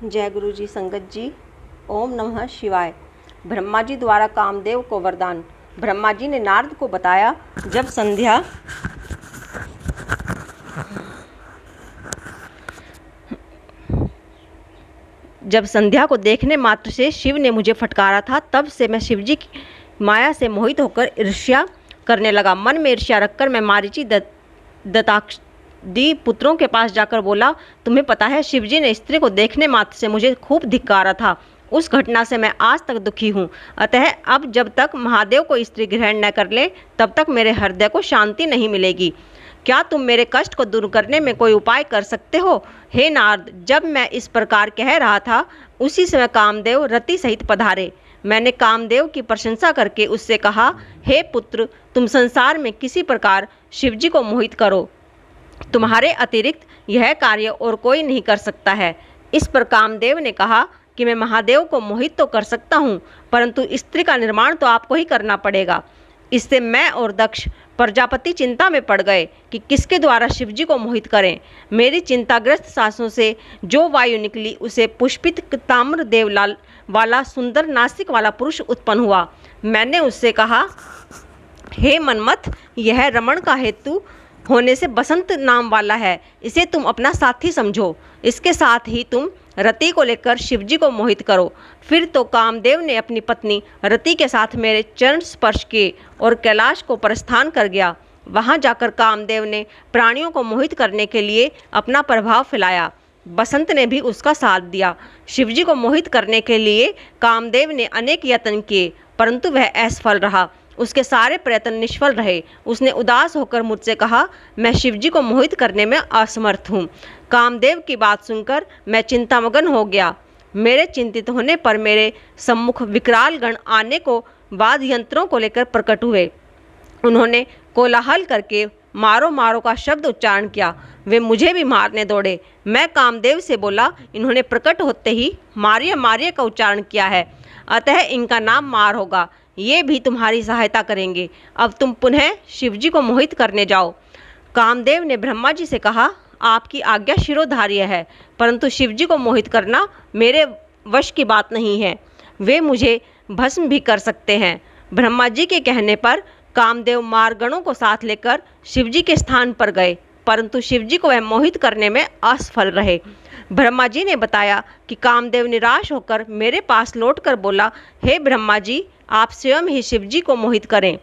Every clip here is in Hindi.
जय गुरु जी, संगत जी। ओम नमः शिवाय। ब्रह्मा जी द्वारा कामदेव को वरदान। ब्रह्मा जी ने नारद को बताया, जब संध्या को देखने मात्र से शिव ने मुझे फटकारा था, तब से मैं शिव जी की माया से मोहित होकर ईर्ष्या करने लगा। मन में ईर्ष्या रखकर मैं मारीची दत्तादी पुत्रों के पास जाकर बोला, तुम्हें पता है शिव जी ने स्त्री को देखने मात्र से मुझे खूब धिक्कारा था। उस घटना से मैं आज तक दुखी हूँ। अतः अब जब तक महादेव को स्त्री ग्रहण न कर ले, तब तक मेरे हृदय को शांति नहीं मिलेगी। क्या तुम मेरे कष्ट को दूर करने में कोई उपाय कर सकते हो? हे नारद, जब मैं इस प्रकार कह रहा था, उसी समय कामदेव रति सहित पधारे। मैंने कामदेव की प्रशंसा करके उससे कहा, हे पुत्र, तुम संसार में किसी प्रकार शिवजी को मोहित करो। तुम्हारे अतिरिक्त यह कार्य और कोई नहीं कर सकता है। इस पर कामदेव ने कहा कि मैं महादेव को मोहित तो कर सकता हूँ, परंतु स्त्री का निर्माण तो आपको ही करना पड़ेगा। इससे मैं और दक्ष प्रजापति चिंता में पड़ गए कि किसके द्वारा शिवजी को मोहित करें। मेरी चिंताग्रस्त सांसों से जो वायु निकली, उसे पुष्पित ताम्र देवलाल वाला सुंदर नासिक वाला पुरुष उत्पन्न हुआ। मैंने उससे कहा, हे मनमथ, यह रमण का हेतु होने से बसंत नाम वाला है, इसे तुम अपना साथी समझो। इसके साथ ही तुम रति को लेकर शिवजी को मोहित करो। फिर तो कामदेव ने अपनी पत्नी रति के साथ मेरे चरण स्पर्श किए और कैलाश को प्रस्थान कर गया। वहां जाकर कामदेव ने प्राणियों को मोहित करने के लिए अपना प्रभाव फैलाया। बसंत ने भी उसका साथ दिया। शिवजी को मोहित करने के लिए कामदेव ने अनेक यत्न किए, परंतु वह असफल रहा। उसके सारे प्रयत्न निष्फल रहे। उसने उदास होकर मुझसे कहा, मैं शिवजी को मोहित करने में असमर्थ हूँ। कामदेव की बात सुनकर मैं चिंतामग्न हो गया। मेरे चिंतित होने पर मेरे सम्मुख विकराल गण आने को वाद्य यंत्रों को लेकर प्रकट हुए। उन्होंने कोलाहल करके मारो मारो का शब्द उच्चारण किया। वे मुझे भी मारने दौड़े। मैं कामदेव से बोला, इन्होंने प्रकट होते ही मारिये मारिये का उच्चारण किया है, अतः इनका नाम मार होगा। ये भी तुम्हारी सहायता करेंगे। अब तुम पुनः शिवजी को मोहित करने जाओ। कामदेव ने ब्रह्मा जी से कहा, आपकी आज्ञा शिरोधार्य है, परंतु शिवजी को मोहित करना मेरे वश की बात नहीं है। वे मुझे भस्म भी कर सकते हैं। ब्रह्मा जी के कहने पर कामदेव मारगणों को साथ लेकर शिवजी के स्थान पर गए, परंतु शिवजी को वह मोहित करने में असफल रहे। ब्रह्मा जी ने बताया कि कामदेव निराश होकर मेरे पास लौटकर बोला, हे ब्रह्मा जी, आप स्वयं ही शिवजी को मोहित करें।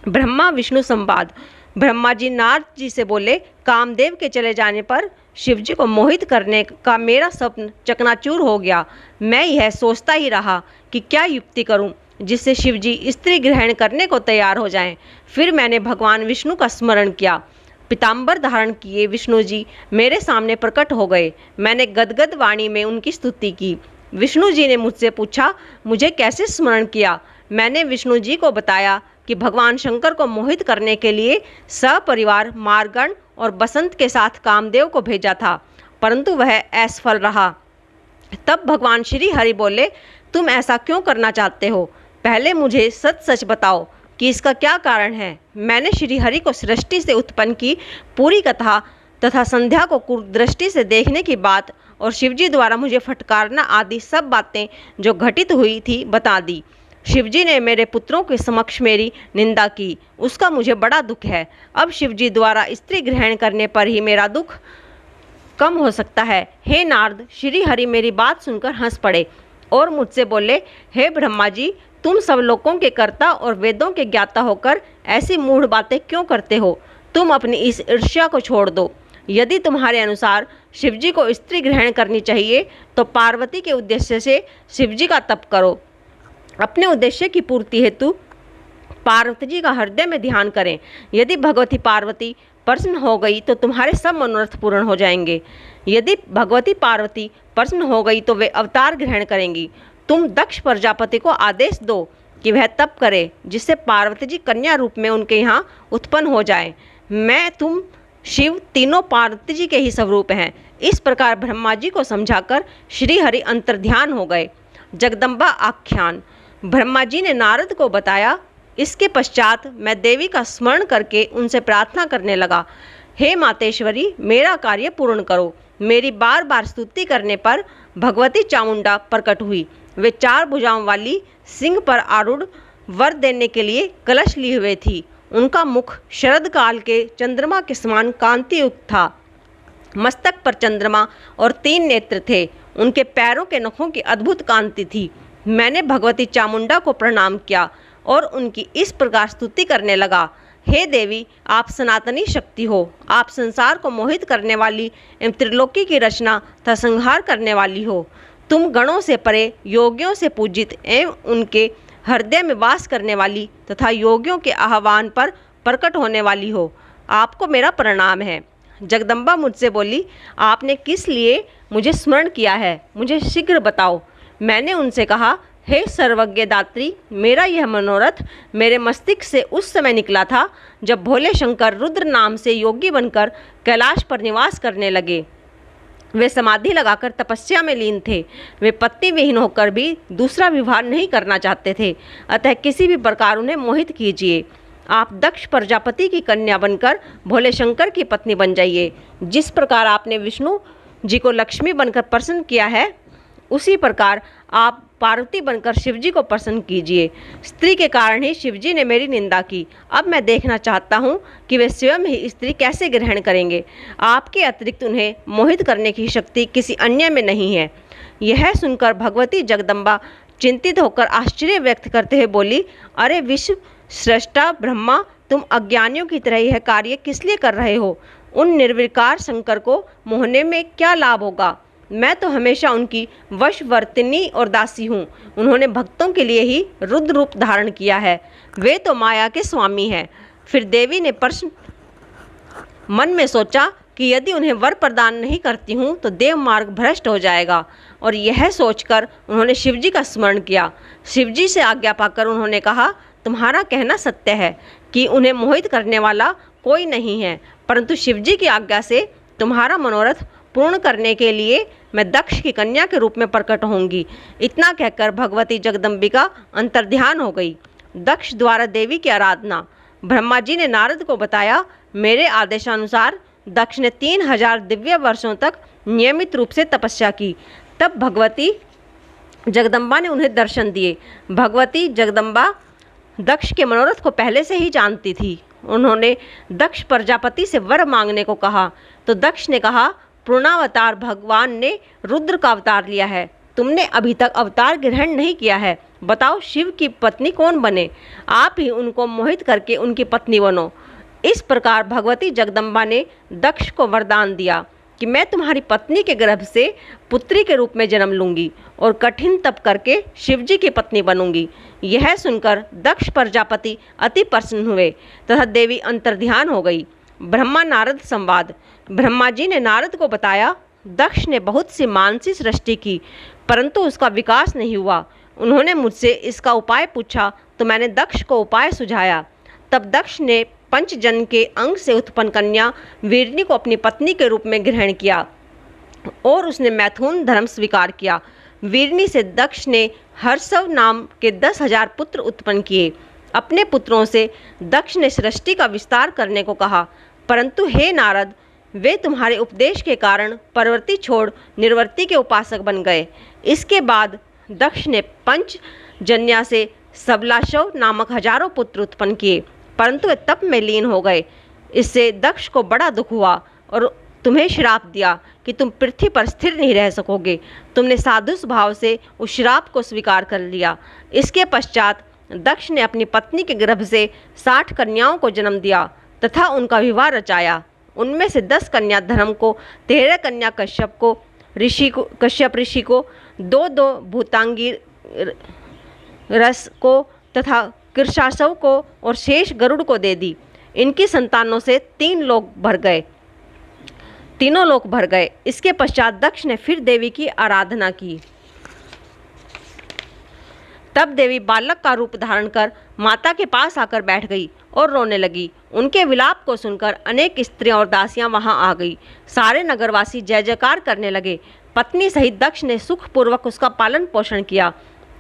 ब्रह्मा विष्णु संवाद। ब्रह्मा जी नारद जी से बोले, कामदेव के चले जाने पर शिवजी को मोहित करने का मेरा स्वप्न चकनाचूर हो गया। मैं यह सोचता ही रहा कि क्या युक्ति करूं जिससे शिवजी स्त्री ग्रहण करने को तैयार हो जाएं। फिर मैंने भगवान विष्णु का स्मरण किया। पीताम्बर धारण किए विष्णु जी मेरे सामने प्रकट हो गए। मैंने गदगद वाणी में उनकी स्तुति की। विष्णु जी ने मुझसे पूछा, मुझे कैसे स्मरण किया? मैंने विष्णु जी को बताया कि भगवान शंकर को मोहित करने के लिए सपरिवार मारगण और बसंत के साथ कामदेव को भेजा था, परंतु वह असफल रहा। तब भगवान श्री हरि बोले, तुम ऐसा क्यों करना चाहते हो? पहले मुझे सच सच बताओ कि इसका क्या कारण है। मैंने श्री हरि को सृष्टि से उत्पन्न की पूरी कथा तथा संध्या को कुदृष्टि से देखने की बात और शिवजी द्वारा मुझे फटकारना आदि सब बातें जो घटित हुई थी बता दी। शिवजी ने मेरे पुत्रों के समक्ष मेरी निंदा की, उसका मुझे बड़ा दुख है। अब शिवजी द्वारा स्त्री ग्रहण करने पर ही मेरा दुख कम हो सकता है। हे नारद, श्री हरि मेरी बात सुनकर हंस पड़े और मुझसे बोले, हे ब्रह्मा जी, तुम सब लोगों के कर्ता और वेदों के ज्ञाता होकर ऐसी मूढ़ बातें क्यों करते हो? तुम अपनी इस ईर्ष्या को छोड़ दो। यदि तुम्हारे अनुसार शिवजी को स्त्री ग्रहण करनी चाहिए, तो पार्वती के उद्देश्य से शिवजी का तप करो। अपने उद्देश्य की पूर्ति हेतु पार्वती जी का हृदय में ध्यान करें। यदि भगवती पार्वती प्रसन्न हो गई तो तुम्हारे सब मनोरथ पूर्ण हो जाएंगे। यदि भगवती पार्वती प्रसन्न हो गई तो वे अवतार ग्रहण करेंगी। तुम दक्ष प्रजापति को आदेश दो कि वह तप करे, जिससे पार्वती जी कन्या रूप में उनके यहाँ उत्पन्न हो जाए। मैं, तुम, शिव तीनों पार्वती जी के ही स्वरूप हैं। इस प्रकार ब्रह्मा जी को समझाकर श्री हरि अंतर्ध्यान हो गए। जगदम्बा आख्यान। ब्रह्मा जी ने नारद को बताया। इसके पश्चात मैं देवी का स्मरण करके उनसे प्रार्थना करने लगा, हे मातेश्वरी, मेरा कार्य पूर्ण करो। मेरी बार बार स्तुति करने पर भगवती चामुंडा प्रकट हुई। वे 4 भुजाओं वाली सिंह पर आरूढ़ वर देने के लिए कलश लिए हुए थी। उनका मुख शरद काल के चंद्रमा के समान कांति युक्त था। मस्तक पर चंद्रमा और 3 नेत्र थे। उनके पैरों के नखों की अद्भुत कांति थी। मैंने भगवती चामुंडा को प्रणाम किया और उनकी इस प्रकार स्तुति करने लगा। हे देवी, आप सनातनी शक्ति हो। आप संसार को मोहित करने वाली एवं त्रिलोकी की रचना तथा संहार करने वाली हो। तुम गणों से परे, योगियों से पूजित एवं उनके हृदय में वास करने वाली तथा योगियों के आह्वान पर प्रकट होने वाली हो। आपको मेरा प्रणाम है। जगदम्बा मुझसे बोली, आपने किस लिए मुझे स्मरण किया है, मुझे शीघ्र बताओ। मैंने उनसे कहा, हे सर्वज्ञ दात्री, मेरा यह मनोरथ मेरे मस्तिष्क से उस समय निकला था जब भोले शंकर रुद्र नाम से योगी बनकर कैलाश पर निवास करने लगे। वे समाधि लगाकर तपस्या में लीन थे। वे पत्नी विहीन होकर भी दूसरा विवाह नहीं करना चाहते थे। अतः किसी भी प्रकार उन्हें मोहित कीजिए। आप दक्ष प्रजापति की कन्या बनकर भोले शंकर की पत्नी बन जाइए। जिस प्रकार आपने विष्णु जी को लक्ष्मी बनकर प्रसन्न किया है, उसी प्रकार आप पार्वती बनकर शिवजी को प्रसन्न कीजिए। स्त्री के कारण ही शिवजी ने मेरी निंदा की। अब मैं देखना चाहता हूँ कि वे स्वयं ही स्त्री कैसे ग्रहण करेंगे। आपके अतिरिक्त उन्हें मोहित करने की शक्ति किसी अन्य में नहीं है। यह सुनकर भगवती जगदम्बा चिंतित होकर आश्चर्य व्यक्त करते हुए बोली, अरे विश्व सृष्टा ब्रह्मा, तुम अज्ञानियों की तरह यह कार्य किस लिए कर रहे हो? उन निर्विकार शंकर को मोहने में क्या लाभ होगा? मैं तो हमेशा उनकी वशवर्तिनी और दासी हूँ। उन्होंने भक्तों के लिए ही रुद्र रूप धारण किया है। वे तो माया के स्वामी हैं। फिर देवी ने प्रश्न मन में सोचा कि यदि उन्हें वर प्रदान नहीं करती हूँ तो देव मार्ग भ्रष्ट हो जाएगा, और यह सोचकर उन्होंने शिवजी का स्मरण किया। शिवजी से आज्ञा पाकर उन्होंने कहा, तुम्हारा कहना सत्य है कि उन्हें मोहित करने वाला कोई नहीं है, परंतु शिवजी की आज्ञा से तुम्हारा मनोरथ पूर्ण करने के लिए मैं दक्ष की कन्या के रूप में प्रकट होंगी। इतना कहकर भगवती जगदम्बिका अंतर्ध्यान हो गई। दक्ष द्वारा देवी की आराधना। ब्रह्मा जी ने नारद को बताया, मेरे आदेशानुसार दक्ष ने 3000 दिव्य वर्षों तक नियमित रूप से तपस्या की। तब भगवती जगदम्बा ने उन्हें दर्शन दिए। भगवती जगदम्बा दक्ष के मनोरथ को पहले से ही जानती थी। उन्होंने दक्ष प्रजापति से वर मांगने को कहा तो दक्ष ने कहा, पूर्णावतार भगवान ने रुद्र का अवतार लिया है। तुमने अभी तक अवतार ग्रहण नहीं किया है। बताओ शिव की पत्नी कौन बने? आप ही उनको मोहित करके उनकी पत्नी बनो। इस प्रकार भगवती जगदम्बा ने दक्ष को वरदान दिया कि मैं तुम्हारी पत्नी के गर्भ से पुत्री के रूप में जन्म लूंगी और कठिन तप करके शिवजी की पत्नी बनूंगी। यह सुनकर दक्ष प्रजापति अति प्रसन्न हुए तथा देवी अंतर्ध्यान हो गई। ब्रह्मा नारद संवाद। ब्रह्मा जी ने नारद को बताया, दक्ष ने बहुत सी मानसी सृष्टि की, परंतु उसका विकास नहीं हुआ। उन्होंने मुझसे इसका उपाय पूछा तो मैंने दक्ष को उपाय सुझाया। तब दक्ष ने पंचजन के अंग से उत्पन्न कन्या वीरनी को अपनी पत्नी के रूप में ग्रहण किया और उसने मैथुन धर्म स्वीकार किया। वीरनी से दक्ष ने हर्षव नाम के 10,000 पुत्र उत्पन्न किए। अपने पुत्रों से दक्ष ने सृष्टि का विस्तार करने को कहा, परंतु हे नारद, वे तुम्हारे उपदेश के कारण परवर्ती छोड़ निर्वर्ती के उपासक बन गए। इसके बाद दक्ष ने पंचजन्या से सबलाशव नामक हजारों पुत्र उत्पन्न किए, परंतु वे तप में लीन हो गए। इससे दक्ष को बड़ा दुख हुआ और तुम्हें श्राप दिया कि तुम पृथ्वी पर स्थिर नहीं रह सकोगे। तुमने साधु स्वभाव से उस श्राप को स्वीकार कर लिया। इसके पश्चात दक्ष ने अपनी पत्नी के गर्भ से 60 कन्याओं को जन्म दिया तथा उनका विवाह रचाया। उनमें से 10 कन्या धर्म को, 13 कन्या कश्यप ऋषि को, 2 भूतांगी रस को तथा कृशासव को और शेष गरुड़ को दे दी। इनकी संतानों से तीनों लोक भर गए। इसके पश्चात दक्ष ने फिर देवी की आराधना की। तब देवी बालक का रूप धारण कर माता के पास आकर बैठ गई और रोने लगी। उनके विलाप को सुनकर अनेक स्त्रियां और दासियां वहां आ गई। सारे नगरवासी जय जयकार करने लगे। पत्नी सहित दक्ष ने सुखपूर्वक उसका पालन पोषण किया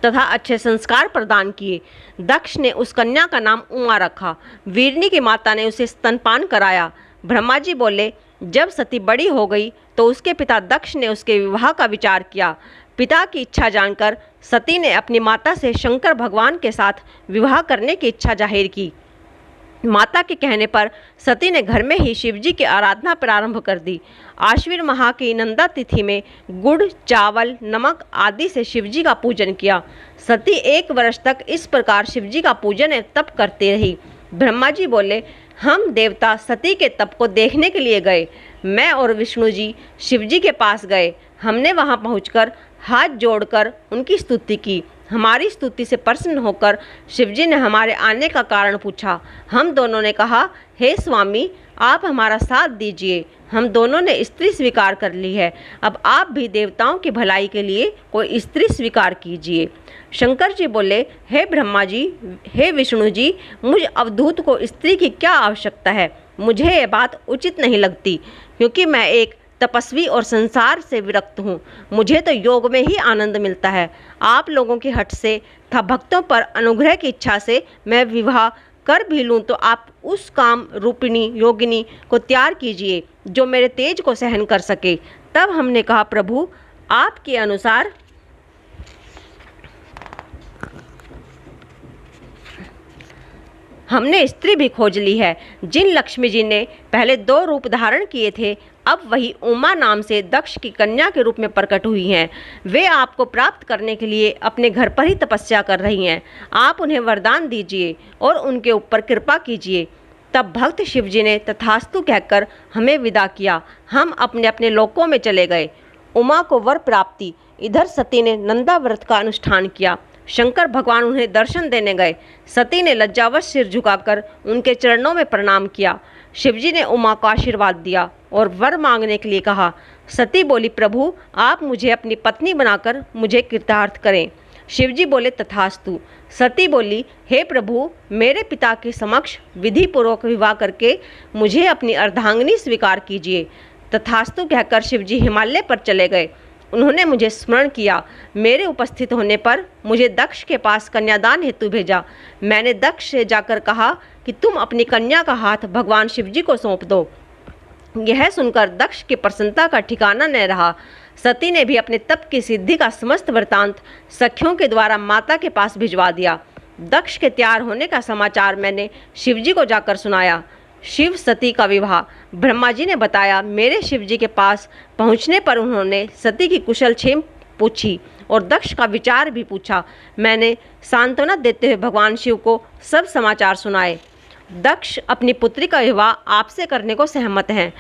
तथा अच्छे संस्कार प्रदान किए। दक्ष ने उस कन्या का नाम उमा रखा। वीरनी की माता ने उसे स्तनपान कराया। ब्रह्मा जी बोले, जब सती बड़ी हो गई तो उसके पिता दक्ष ने उसके विवाह का विचार किया। पिता की इच्छा जानकर सती ने अपनी माता से शंकर भगवान के साथ विवाह करने की इच्छा जाहिर की। माता के कहने पर सती ने घर में ही शिवजी की आराधना प्रारंभ कर दी। आश्विन माह की नंदा तिथि में गुड़, चावल, नमक आदि से शिवजी का पूजन किया। सती 1 वर्ष तक इस प्रकार शिवजी का पूजन एवं तप करती रही। ब्रह्मा जी बोले, हम देवता सती के तप को देखने के लिए गए। मैं और विष्णु जी शिवजी के पास गए। हमने वहां पहुंचकर हाथ जोड़कर उनकी स्तुति की। हमारी स्तुति से प्रसन्न होकर शिवजी ने हमारे आने का कारण पूछा। हम दोनों ने कहा, हे स्वामी, आप हमारा साथ दीजिए। हम दोनों ने स्त्री स्वीकार कर ली है। अब आप भी देवताओं की भलाई के लिए कोई स्त्री स्वीकार कीजिए। शंकर जी बोले, हे ब्रह्मा जी, हे विष्णु जी, मुझ अवधूत को स्त्री की क्या आवश्यकता है? मुझे ये बात उचित नहीं लगती, क्योंकि मैं एक तपस्वी और संसार से विरक्त हूँ। मुझे तो योग में ही आनंद मिलता है। आप लोगों की हट से तथा भक्तों पर अनुग्रह की इच्छा से मैं विवाह कर भी लूँ तो आप उस काम रूपिणी योगिनी को तैयार कीजिए जो मेरे तेज को सहन कर सके। तब हमने कहा, प्रभु, आपके अनुसार हमने स्त्री भी खोज ली है। जिन लक्ष्मी जी ने पहले 2 रूप धारण किए थे, अब वही उमा नाम से दक्ष की कन्या के रूप में प्रकट हुई हैं। वे आपको प्राप्त करने के लिए अपने घर पर ही तपस्या कर रही हैं। आप उन्हें वरदान दीजिए और उनके ऊपर कृपा कीजिए। तब भक्त शिवजी ने तथास्तु कहकर हमें विदा किया। हम अपने अपने लोकों में चले गए। उमा को वर प्राप्ति। इधर सती ने नंदा व्रत का अनुष्ठान किया। शंकर भगवान उन्हें दर्शन देने गए। सती ने लज्जावश सिर झुकाकर उनके चरणों में प्रणाम किया। शिवजी ने उमा को आशीर्वाद दिया और वर मांगने के लिए कहा। सती बोली, प्रभु, आप मुझे अपनी पत्नी बनाकर मुझे कृतार्थ करें। शिवजी बोले, तथास्तु। सती बोली, हे प्रभु, मेरे पिता के समक्ष विधि पूर्वक विवाह करके मुझे अपनी अर्धांगिनी स्वीकार कीजिए। तथास्तु कहकर शिवजी हिमालय पर चले गए। उन्होंने मुझे स्मरण किया। मेरे उपस्थित होने पर मुझे दक्ष के पास कन्यादान हेतु भेजा। मैंने दक्ष से जाकर कहा कि तुम अपनी कन्या का हाथ भगवान शिवजी को सौंप दो। यह सुनकर दक्ष की प्रसन्नता का ठिकाना न रहा। सती ने भी अपने तप की सिद्धि का समस्त वृतांत सखियों के द्वारा माता के पास भिजवा दिया। दक्ष के तैयार होने का समाचार मैंने शिवजी को जाकर सुनाया। शिव सती का विवाह। ब्रह्मा जी ने बताया। मेरे शिवजी के पास पहुंचने पर उन्होंने सती की कुशल क्षेम पूछी और दक्ष का विचार भी पूछा। मैंने सांत्वना देते हुए भगवान शिव को सब समाचार सुनाए। दक्ष अपनी पुत्री का विवाह आपसे करने को सहमत हैं।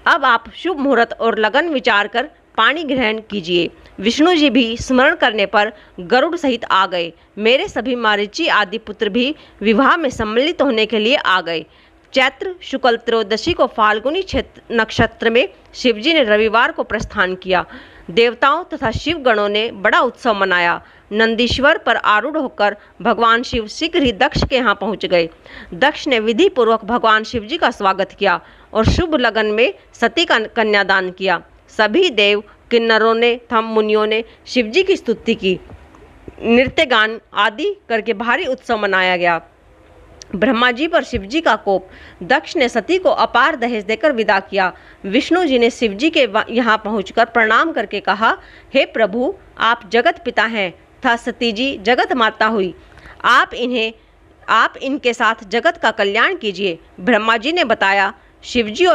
अब आप शुभ मुहूर्त और लगन विचार कर पाणी ग्रहण कीजिए। विष्णु जी भी स्मरण करने पर गरुड़ सहित आ गए। मेरे सभी मारीची आदि पुत्र भी विवाह में सम्मिलित होने के लिए आ गए। चैत्र शुक्ल त्रयोदशी को फाल्गुनी नक्षत्र में शिवजी ने रविवार को प्रस्थान किया। देवताओं तथा शिव गणों ने बड़ा उत्सव मनाया। नंदीश्वर पर आरूढ़ होकर भगवान शिव शीघ्र ही दक्ष के यहाँ पहुँच गए। दक्ष ने विधि पूर्वक भगवान शिवजी का स्वागत किया और शुभ लगन में सती का कन्यादान किया। सभी देव किन्नरों ने तथा मुनियों ने शिवजी की स्तुति की। नृत्य गान आदि करके भारी उत्सव मनाया गया। ब्रह्मा जी पर शिवजी का कोप। दक्ष ने सती को अपार दहेज देकर विदा किया। विष्णु जी ने शिवजी के यहाँ पहुंचकर प्रणाम करके कहा, हे प्रभु, आप जगत पिता हैं तथा सती जी जगत माता हुई। आप इनके साथ जगत का कल्याण कीजिए। ब्रह्मा जी ने बताया। शिवजी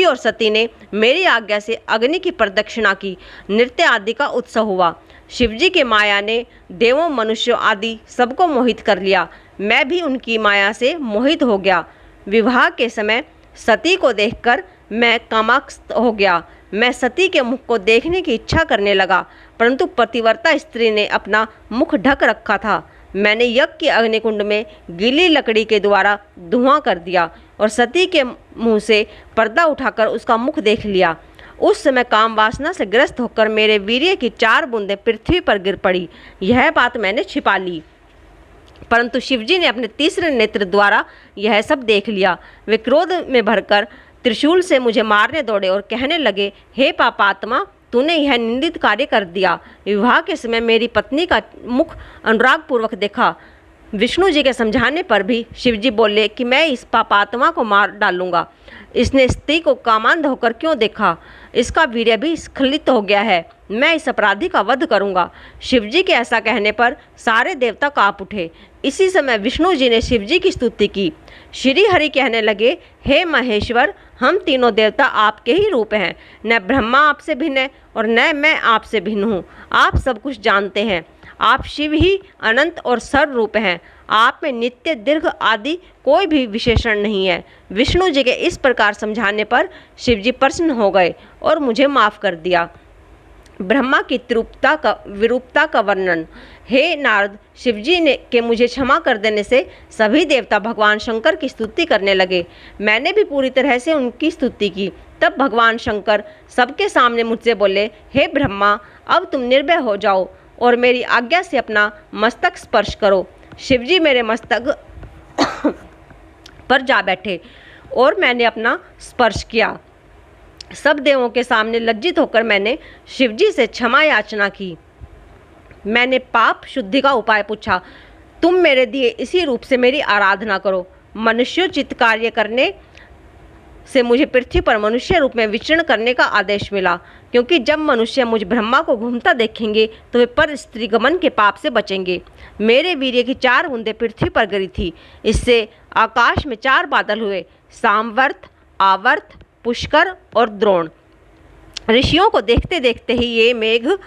और सती ने मेरी आज्ञा से अग्नि की प्रदक्षिणा की। नृत्य आदि का उत्सव हुआ। शिवजी के माया ने देवों, मनुष्यों आदि सबको मोहित कर लिया। मैं भी उनकी माया से मोहित हो गया। विवाह के समय सती को देखकर मैं कामाक्षत हो गया। मैं सती के मुख को देखने की इच्छा करने लगा, परंतु पतिव्रता स्त्री ने अपना मुख ढक रखा था। मैंने यज्ञ के अग्निकुंड में गीली लकड़ी के द्वारा धुआं कर दिया और सती के मुंह से पर्दा उठाकर उसका मुख देख लिया। उस समय काम वासना से ग्रस्त होकर मेरे वीर्य की 4 बूंदें पृथ्वी पर गिर पड़ी। यह बात मैंने छिपा ली, परंतु शिवजी ने अपने तीसरे नेत्र द्वारा यह सब देख लिया। वे क्रोध में भरकर त्रिशूल से मुझे मारने दौड़े और कहने लगे, हे पापात्मा, तूने यह निंदित कार्य कर दिया। विवाह के समय मेरी पत्नी का मुख अनुराग पूर्वक देखा। विष्णु जी के समझाने पर भी शिवजी बोले कि मैं इस पापात्मा को मार डालूंगा। इसने स्त्री को कामांध होकर क्यों देखा? इसका वीर्य भी स्खलित हो गया है। मैं इस अपराधी का वध करूंगा। शिवजी के ऐसा कहने पर सारे देवता कांप उठे। इसी समय विष्णु जी ने शिवजी की स्तुति की। श्री हरि कहने लगे, हे महेश्वर, हम तीनों देवता आपके ही रूप हैं। न ब्रह्मा आपसे भिन्न है और न मैं आपसे भिन्न हूँ। आप सब कुछ जानते हैं। आप शिव ही अनंत और सर्वरूप हैं। आप में नित्य, दीर्घ आदि कोई भी विशेषण नहीं है। विष्णु जी के इस प्रकार समझाने पर शिवजी प्रसन्न हो गए और मुझे माफ कर दिया। ब्रह्मा की विरूपता का वर्णन। हे नारद, शिवजी ने के मुझे क्षमा कर देने से सभी देवता भगवान शंकर की स्तुति करने लगे। मैंने भी पूरी तरह से उनकी स्तुति की। तब भगवान शंकर सबके सामने मुझसे बोले, हे ब्रह्मा, अब तुम निर्भय हो जाओ और मेरी आज्ञा से अपना मस्तक स्पर्श करो। शिवजी मेरे मस्तक पर जा बैठे और मैंने अपना स्पर्श किया। सब देवों के सामने लज्जित होकर मैंने शिवजी से क्षमा याचना की। मैंने पाप शुद्धि का उपाय पूछा। तुम मेरे दिए इसी रूप से मेरी आराधना करो। मनुष्योचित कार्य करने से मुझे पृथ्वी पर मनुष्य रूप में विचरण करने का आदेश मिला, क्योंकि जब मनुष्य मुझ ब्रह्मा को घूमता देखेंगे तो वे पर स्त्री गमन के पाप से बचेंगे। मेरे वीर्य की 4 बूंदें पृथ्वी पर गिरी थी। इससे आकाश में 4 बादल हुए, सामवर्त, आवर्त, पुष्कर और द्रोण। ऋषियों को देखते देखते ही ये मेघ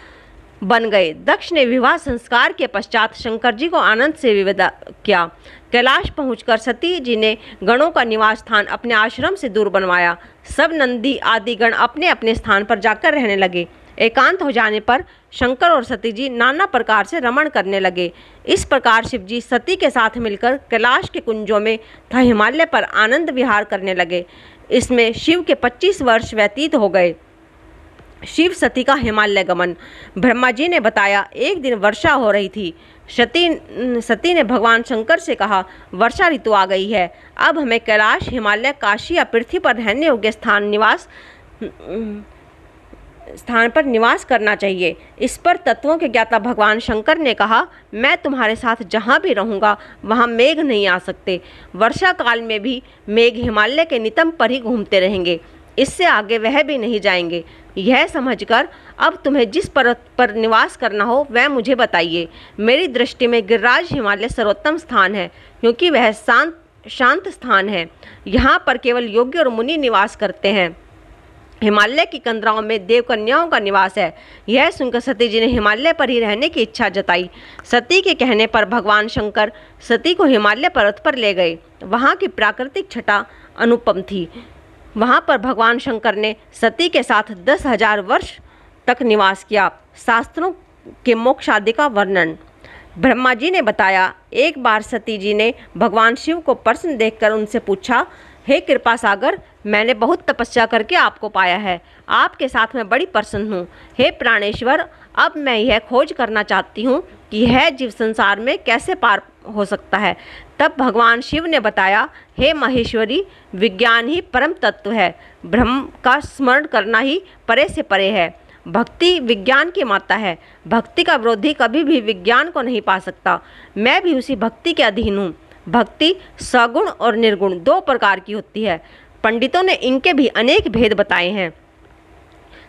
बन गए। दक्ष ने विवाह संस्कार के पश्चात शंकर जी को आनंद से विदा किया। कैलाश पहुंचकर सती जी ने गणों का निवास स्थान अपने आश्रम से दूर बनवाया। सब नंदी आदि गण अपने अपने स्थान पर जाकर रहने लगे। एकांत हो जाने पर शंकर और सती जी नाना प्रकार से रमण करने लगे। इस प्रकार शिव जी सती के साथ मिलकर कैलाश के कुंजों में तथा हिमालय पर आनंद विहार करने लगे। इसमें शिव के 25 वर्ष व्यतीत हो गए। शिव सती का हिमालय गमन। ब्रह्मा जी ने बताया, एक दिन वर्षा हो रही थी। सती ने भगवान शंकर से कहा, वर्षा ऋतु आ गई है, अब हमें कैलाश, हिमालय, काशी या पृथ्वी पर रहने योग्य स्थान पर निवास करना चाहिए। इस पर तत्वों के ज्ञाता भगवान शंकर ने कहा, मैं तुम्हारे साथ जहाँ भी रहूँगा वहाँ मेघ नहीं आ सकते। वर्षा काल में भी मेघ हिमालय के नितंब पर ही घूमते रहेंगे, इससे आगे वह भी नहीं जाएंगे। यह समझकर अब तुम्हें जिस पर्वत पर निवास करना हो वह मुझे बताइए। मेरी दृष्टि में गिरिराज हिमालय सर्वोत्तम स्थान है, क्योंकि वह शांत स्थान है। यहाँ पर केवल योग्य और मुनि निवास करते हैं। हिमालय की कंदराओं में देवकन्याओं का निवास है। यह सुनकर सती जी ने हिमालय पर ही रहने की इच्छा जताई। सती के कहने पर भगवान शंकर सती को हिमालय पर्वत पर ले गए। वहाँ की प्राकृतिक छटा अनुपम थी। वहाँ पर भगवान शंकर ने सती के साथ 10,000 वर्ष तक निवास किया। शास्त्रों के मोक्ष आदि का वर्णन। ब्रह्मा जी ने बताया, एक बार सती जी ने भगवान शिव को प्रसन्न देखकर उनसे पूछा, हे कृपा सागर, मैंने बहुत तपस्या करके आपको पाया है। आपके साथ मैं बड़ी प्रसन्न हूँ। हे प्राणेश्वर, अब मैं यह खोज करना चाहती हूँ कि यह जीव संसार में कैसे पार हो सकता है। तब भगवान शिव ने बताया, हे महेश्वरी, विज्ञान ही परम तत्व है। ब्रह्म का स्मरण करना ही परे से परे है। भक्ति विज्ञान की माता है। भक्ति का विरोधी कभी भी विज्ञान को नहीं पा सकता। मैं भी उसी भक्ति के अधीन हूँ। भक्ति सगुण और निर्गुण 2 प्रकार की होती है। पंडितों ने इनके भी अनेक भेद बताए हैं।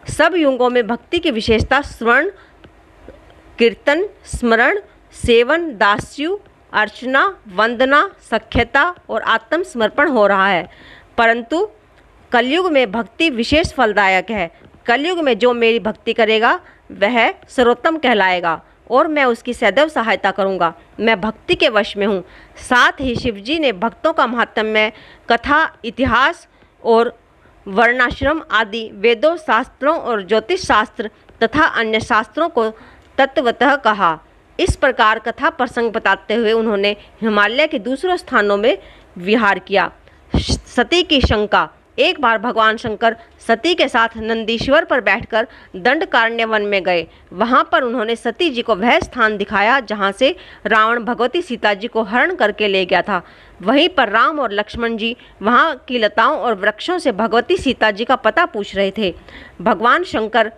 सब युगों में भक्ति की विशेषता श्रवण, कीर्तन, स्मरण, सेवन, दास्यु, अर्चना, वंदना, सख्यता और आत्मसमर्पण हो रहा है। परंतु कलयुग में भक्ति विशेष फलदायक है। कलयुग में जो मेरी भक्ति करेगा वह सर्वोत्तम कहलाएगा और मैं उसकी सदैव सहायता करूंगा। मैं भक्ति के वश में हूँ। साथ ही शिवजी ने भक्तों का महात्म्य, कथा, इतिहास और वर्णाश्रम आदि वेदों, शास्त्रों और ज्योतिष शास्त्र तथा अन्य शास्त्रों को तत्वतः कहा। इस प्रकार कथा प्रसंग बताते हुए उन्होंने हिमालय के दूसरों स्थानों में विहार किया। सती की शंका। एक बार भगवान शंकर सती के साथ नंदीश्वर पर बैठकर दंडकारण्य वन में गए। वहां पर उन्होंने सती जी को वह स्थान दिखाया जहां से रावण भगवती सीता जी को हरण करके ले गया था। वहीं पर राम और लक्ष्मण जी वहां की लताओं और वृक्षों से भगवती सीता जी का पता पूछ रहे थे। भगवान शंकर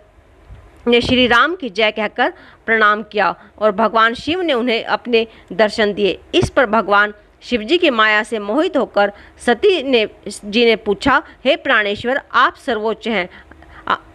ने श्री राम की जय कहकर प्रणाम किया और भगवान शिव ने उन्हें अपने दर्शन दिए। इस पर भगवान शिवजी की माया से मोहित होकर सती जी ने पूछा, हे प्राणेश्वर, आप सर्वोच्च हैं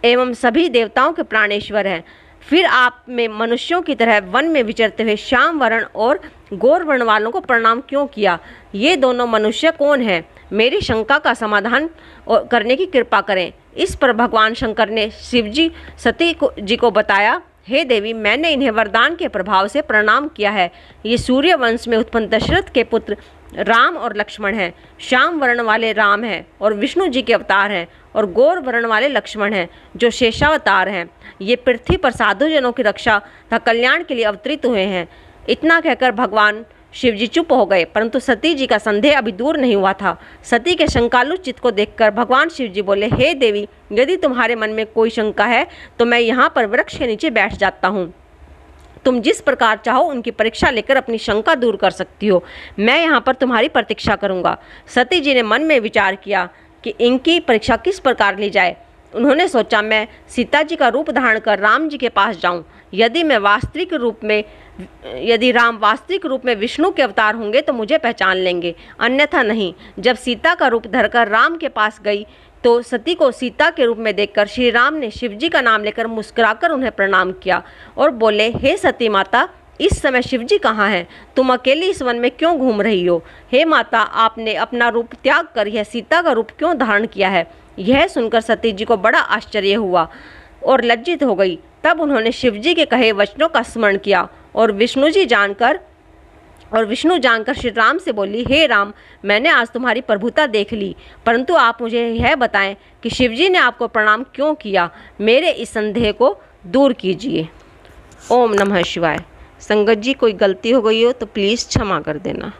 एवं सभी देवताओं के प्राणेश्वर हैं, फिर आप में मनुष्यों की तरह वन में विचरते हुए श्याम वर्ण और गौर वर्ण वालों को प्रणाम क्यों किया? ये दोनों मनुष्य कौन हैं? मेरी शंका का समाधान करने की कृपा करें। इस पर भगवान शंकर ने शिवजी सती जी को बताया, हे देवी, मैंने इन्हें वरदान के प्रभाव से प्रणाम किया है। ये सूर्य वंश में उत्पन्न दशरथ के पुत्र राम और लक्ष्मण हैं। श्याम वर्ण वाले राम हैं और विष्णु जी के अवतार हैं, और गौर वर्ण वाले लक्ष्मण हैं जो शेषावतार हैं। ये पृथ्वी पर साधुजनों की रक्षा तथा कल्याण के लिए अवतरित हुए हैं। इतना कहकर भगवान शिवजी चुप हो गए, परंतु सती जी का संदेह अभी दूर नहीं हुआ था। सती के शंकालु चित्त को देखकर भगवान शिवजी बोले, हे देवी, यदि तुम्हारे मन में कोई शंका है तो मैं यहाँ पर वृक्ष के नीचे बैठ जाता हूँ। तुम जिस प्रकार चाहो उनकी परीक्षा लेकर अपनी शंका दूर कर सकती हो। मैं यहाँ पर तुम्हारी प्रतीक्षा करूँगा। सती जी ने मन में विचार किया कि इनकी परीक्षा किस प्रकार ली जाए। उन्होंने सोचा, मैं सीता जी का रूप धारण कर राम जी के पास जाऊं। यदि राम वास्तविक रूप में विष्णु के अवतार होंगे तो मुझे पहचान लेंगे, अन्यथा नहीं। जब सीता का रूप धरकर राम के पास गई तो सती को सीता के रूप में देखकर श्री राम ने शिवजी का नाम लेकर मुस्कुराकर उन्हें प्रणाम किया और बोले, हे सती माता, इस समय शिवजी कहाँ हैं? तुम अकेली इस वन में क्यों घूम रही हो? हे माता, आपने अपना रूप त्याग कर यह सीता का रूप क्यों धारण किया है? यह सुनकर सती जी को बड़ा आश्चर्य हुआ और लज्जित हो गई। तब उन्होंने शिवजी के कहे वचनों का स्मरण किया और विष्णु जानकर श्री राम से बोली, हे राम, मैंने आज तुम्हारी प्रभुता देख ली, परंतु आप मुझे यह बताएं कि शिवजी ने आपको प्रणाम क्यों किया? मेरे इस संदेह को दूर कीजिए। ओम नमः शिवाय। संगत जी, कोई गलती हो गई हो तो प्लीज़ क्षमा कर देना।